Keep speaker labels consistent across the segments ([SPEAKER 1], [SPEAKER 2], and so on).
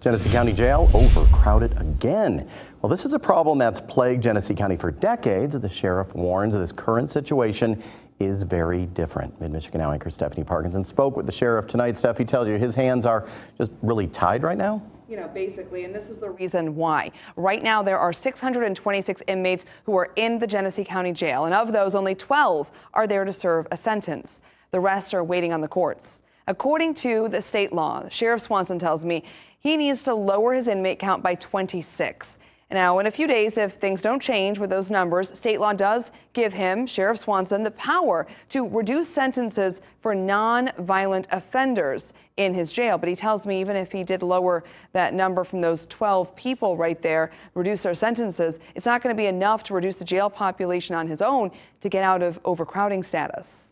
[SPEAKER 1] Genesee County Jail overcrowded again. Well, this is a problem that's plagued Genesee County for decades. The sheriff warns this current situation is very different. Mid-MichiganNow anchor Stephanie Parkinson spoke with the sheriff tonight. Steph, he tells you his hands are just really tied right now.
[SPEAKER 2] You know, basically, and this is the reason why. Right now, there are 626 inmates who are in the Genesee County Jail, and of those, only 12 are there to serve a sentence. The rest are waiting on the courts. According to the state law, Sheriff Swanson tells me he needs to lower his inmate count by 26. Now, in a few days, if things don't change with those numbers, state law does give him, Sheriff Swanson, the power to reduce sentences for non-violent offenders in his jail. But he tells me even if he did lower that number from those 12 people right there, reduce their sentences, it's not going to be enough to reduce the jail population on his own to get out of overcrowding status.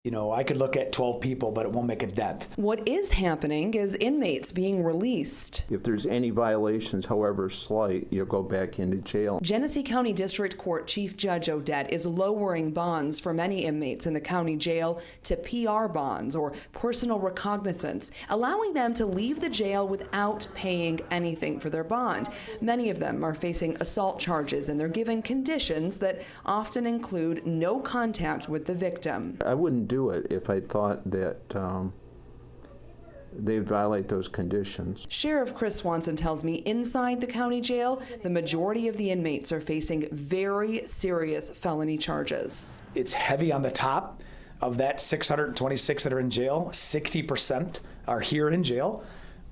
[SPEAKER 3] You know, I could look at 12 people, but it won't make a dent.
[SPEAKER 2] What is happening is inmates being released.
[SPEAKER 4] If there's any violations, however slight, you'll go back into jail.
[SPEAKER 2] Genesee County District Court Chief Judge Odette is lowering bonds for many inmates in the county jail to PR bonds or personal recognizance, allowing them to leave the jail without paying anything for their bond. Many of them are facing assault charges, and they're given conditions that often include no contact with the victim.
[SPEAKER 4] I wouldn't do it if I thought that they'd violate those conditions.
[SPEAKER 2] Sheriff Chris Swanson tells me inside the county jail, the majority of the inmates are facing very serious felony charges.
[SPEAKER 3] It's heavy on the top. Of that 626 that are in jail, 60% are here in jail,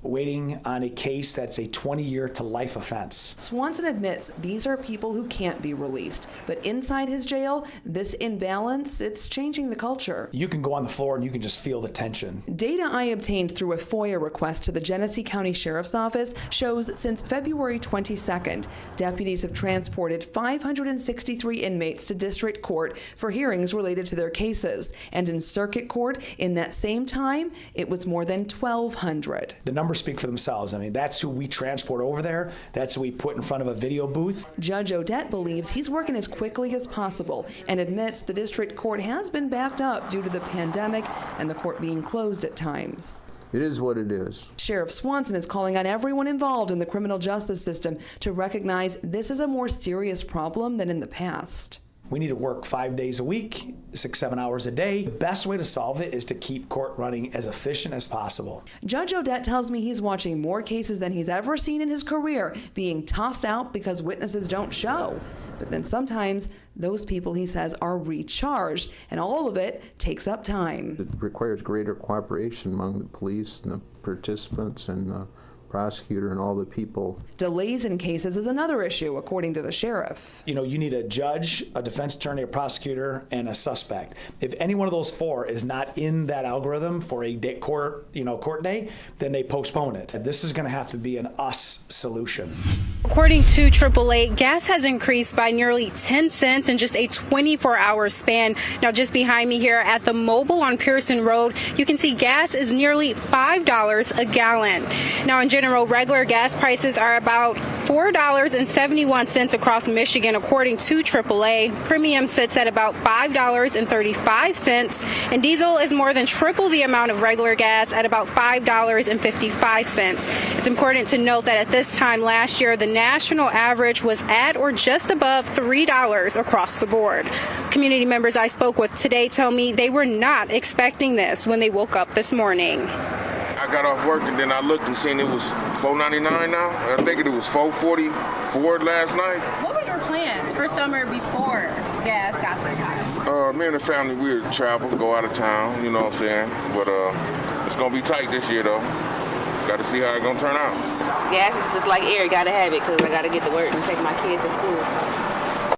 [SPEAKER 3] waiting on a case that's a 20-year to life offense.
[SPEAKER 2] Swanson admits these are people who can't be released, but inside his jail, this imbalance, it's changing the culture.
[SPEAKER 3] You can go on the floor and you can just feel the tension.
[SPEAKER 2] Data I obtained through a FOIA request to the Genesee County Sheriff's Office shows since February 22nd, deputies have transported 563 inmates to district court for hearings related to their cases. And in circuit court, in that same time, it was more than 1,200.
[SPEAKER 3] The numbers speak for themselves. I mean, that's who we transport over there. That's who we put in front of a video booth.
[SPEAKER 2] Judge Odette believes he's working as quickly as possible and admits the district court has been backed up due to the pandemic and the court being closed at times.
[SPEAKER 4] It is what it is.
[SPEAKER 2] Sheriff Swanson is calling on everyone involved in the criminal justice system to recognize this is a more serious problem than in the past.
[SPEAKER 3] We need to work 5 days a week, 6-7 hours a day. The best way to solve it is to keep court running as efficient as possible.
[SPEAKER 2] Judge Odette tells me he's watching more cases than he's ever seen in his career being tossed out because witnesses don't show. But then sometimes those people, he says, are recharged, and all of it takes up time.
[SPEAKER 4] It requires greater cooperation among the police and the participants and the prosecutor and all the people.
[SPEAKER 2] Delays in cases is another issue, according to the sheriff.
[SPEAKER 3] You know, you need a judge, a defense attorney, a prosecutor, and a suspect. If any one of those four is not in that algorithm for a court day, then they postpone it. This is going to have to be an us solution.
[SPEAKER 5] According to AAA, gas has increased by nearly 10 cents in just a 24-hour span. Now, just behind me here at the Mobile on Pearson Road, you can see gas is nearly $5 a gallon. Now, in general, regular gas prices are about $4.71 across Michigan, according to AAA. Premium sits at about $5.35, and diesel is more than triple the amount of regular gas at about $5.55. It's important to note that at this time last year, the national average was at or just above $3 across the board. Community members I spoke with today tell me they were not expecting this when they woke up this morning.
[SPEAKER 6] I got off work and then I looked and seen it was $4.99 now. I think it was $4.44 last night.
[SPEAKER 5] What were your plans for summer before gas got this high?
[SPEAKER 6] Me and the family, we would travel, go out of town, you know what I'm saying? But it's going to be tight this year, though. Got to see how it's going to turn out.
[SPEAKER 7] Gas is just like air. Got to have it because I got to get to work and take my kids to school.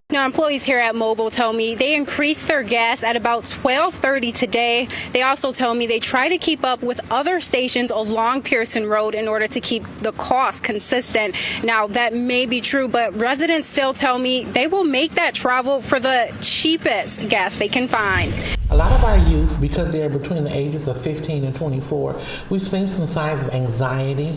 [SPEAKER 5] Now, employees here at Mobile tell me they increased their gas at about 12:30 today. They also tell me they try to keep up with other stations along Pearson Road in order to keep the cost consistent. Now, that may be true, but residents still tell me they will make that travel for the cheapest gas they can find.
[SPEAKER 3] A
[SPEAKER 8] A lot of our youth, because they're between the ages of 15 and 24, we've seen some signs of anxiety,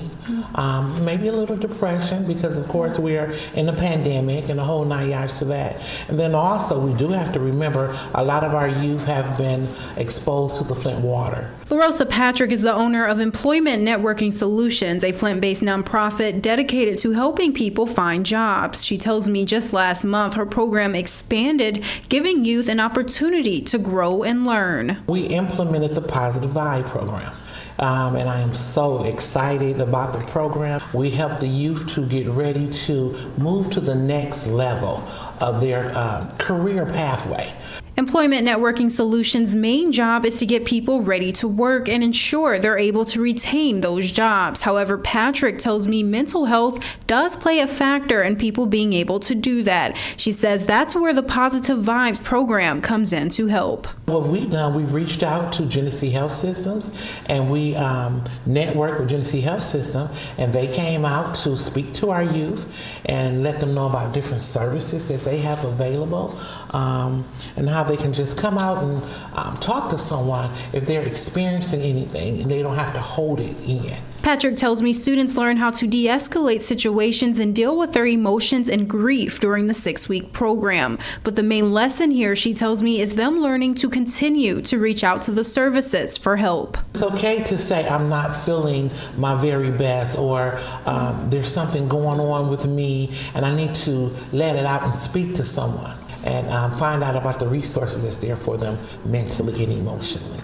[SPEAKER 8] maybe a little depression, because of course we're in the pandemic and the whole 9 yards to that. And then also we do have to remember a lot of our youth have been exposed to the Flint water.
[SPEAKER 5] LaRosa Patrick is the owner of Employment Networking Solutions, a Flint-based nonprofit dedicated to helping people find jobs. She tells me just last month her program expanded, giving youth an opportunity to grow and learn.
[SPEAKER 8] We implemented the Positive WEYI program. And I am so excited about the program. We help the youth to get ready to move to the next level of their career pathway.
[SPEAKER 5] Employment Networking Solutions' main job is to get people ready to work and ensure they're able to retain those jobs. However, Patrick tells me mental health does play a factor in people being able to do that. She says that's where the Positive Vibes program comes in to help.
[SPEAKER 8] What we've done, we reached out to Genesee Health Systems and we networked with Genesee Health System, and they came out to speak to our youth and let them know about different services that they have available, and how they can just come out and talk to someone if they're experiencing anything and they don't have to hold it in.
[SPEAKER 5] Patrick tells me students learn how to de-escalate situations and deal with their emotions and grief during the 6-week program. But the main lesson here, she tells me, is them learning to continue to reach out to the services for help.
[SPEAKER 8] It's okay to say I'm not feeling my very best, or there's something going on with me and I need to let it out and speak to someone and find out about the resources that's there for them mentally and emotionally.